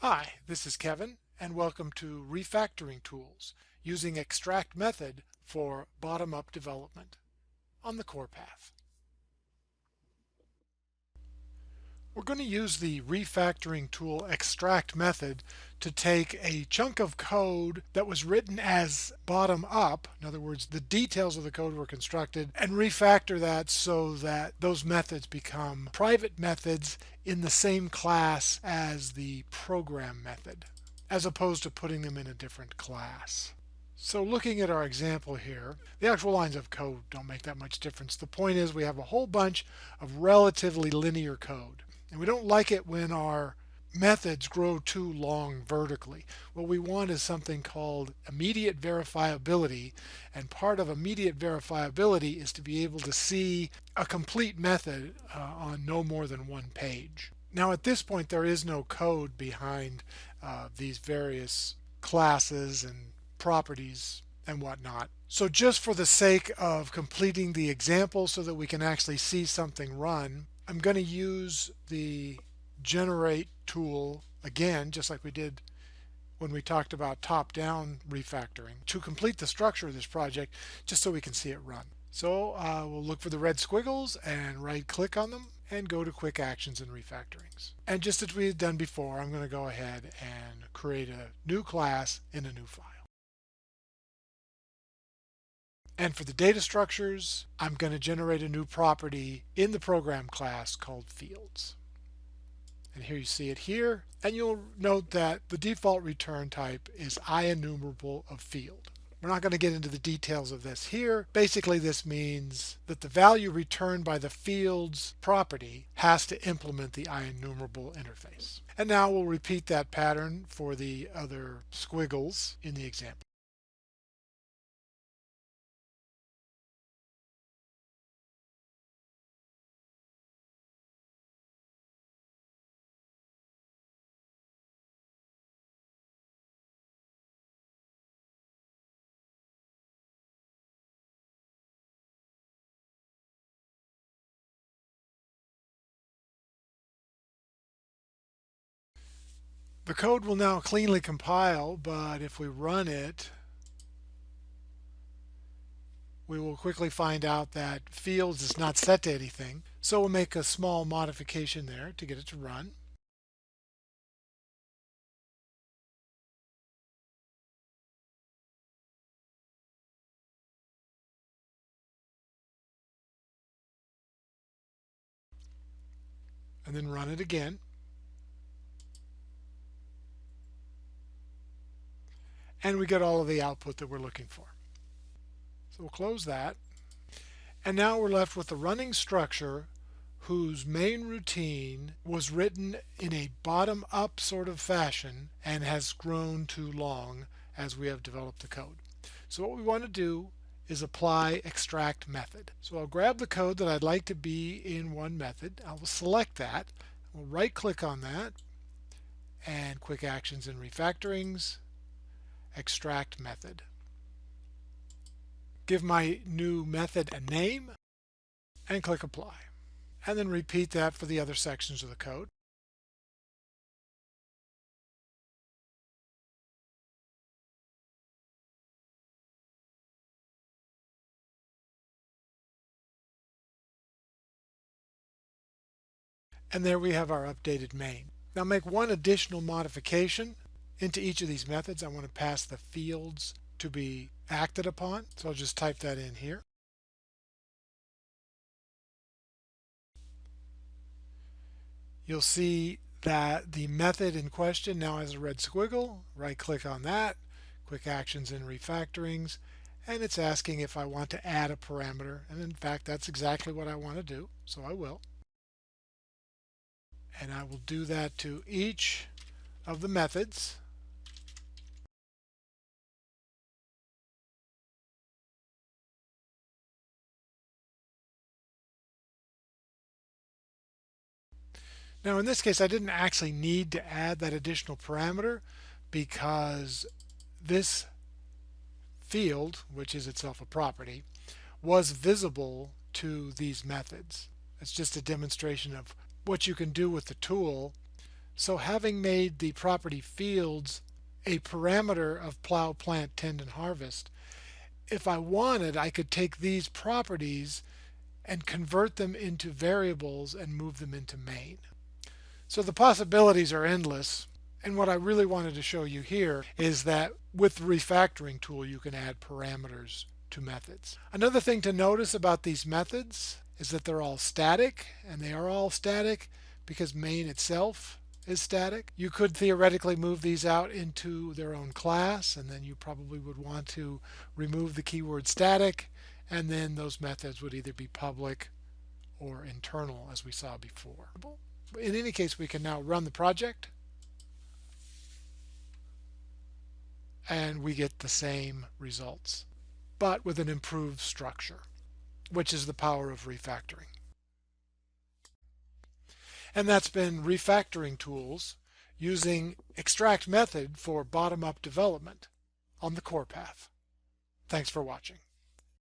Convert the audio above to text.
Hi, this is Kevin, and welcome to Refactoring Tools using Extract method for bottom-up development on the core path. We're going to use the refactoring tool Extract method to take a chunk of code that was written as bottom-up, in other words, the details of the code were constructed, and refactor that so that those methods become private methods in the same class as the program method, as opposed to putting them in a different class. So looking at our example here, the actual lines of code don't make that much difference. The point is we have a whole bunch of relatively linear code. And we don't like it when our methods grow too long vertically. What we want is something called immediate verifiability, and part of immediate verifiability is to be able to see a complete method on no more than one page. Now at this point there is no code behind these various classes and properties and whatnot. So just for the sake of completing the example so that we can actually see something run, I'm going to use the generate tool again, just like we did when we talked about top-down refactoring, to complete the structure of this project just so we can see it run. So we'll look for the red squiggles and right click on them and go to quick actions and refactorings. And just as we had done before, I'm going to go ahead and create a new class in a new file. And for the data structures, I'm going to generate a new property in the program class called fields. And here you see it here, and you'll note that the default return type is IEnumerable of field. We're not going to get into the details of this here. Basically, this means that the value returned by the fields property has to implement the IEnumerable interface. And now we'll repeat that pattern for the other squiggles in the example. The code will now cleanly compile, but if we run it, we will quickly find out that fields is not set to anything. So we'll make a small modification there to get it to run. And then run it again. And we get all of the output that we're looking for. So we'll close that. And now we're left with the running structure whose main routine was written in a bottom-up sort of fashion and has grown too long as we have developed the code. So what we want to do is apply extract method. So I'll grab the code that I'd like to be in one method. I will select that. We'll right click on that and quick actions and refactorings, extract method. Give my new method a name and click apply. And then repeat that for the other sections of the code. And there we have our updated main. Now make one additional modification into each of these methods. I want to pass the fields to be acted upon. So I'll just type that in here. You'll see that the method in question now has a red squiggle. Right click on that, quick actions and refactorings, and it's asking if I want to add a parameter. And in fact, that's exactly what I want to do. So I will. And I will do that to each of the methods. Now in this case I didn't actually need to add that additional parameter because this field, which is itself a property, was visible to these methods. It's just a demonstration of what you can do with the tool So having made the property fields a parameter of plow, plant, tend, and harvest, if I wanted, I could take these properties and convert them into variables and move them into main. So the possibilities are endless. And what I really wanted to show you here is that with the refactoring tool, you can add parameters to methods. Another thing to notice about these methods is that they're all static, and they are all static because main itself is static. You could theoretically move these out into their own class, and then you probably would want to remove the keyword static, and then those methods would either be public or internal, as we saw before. In any case, we can now run the project, and we get the same results, but with an improved structure, which is the power of refactoring. And that's been Refactoring Tools using extract method for bottom-up development on the core path. Thanks for watching.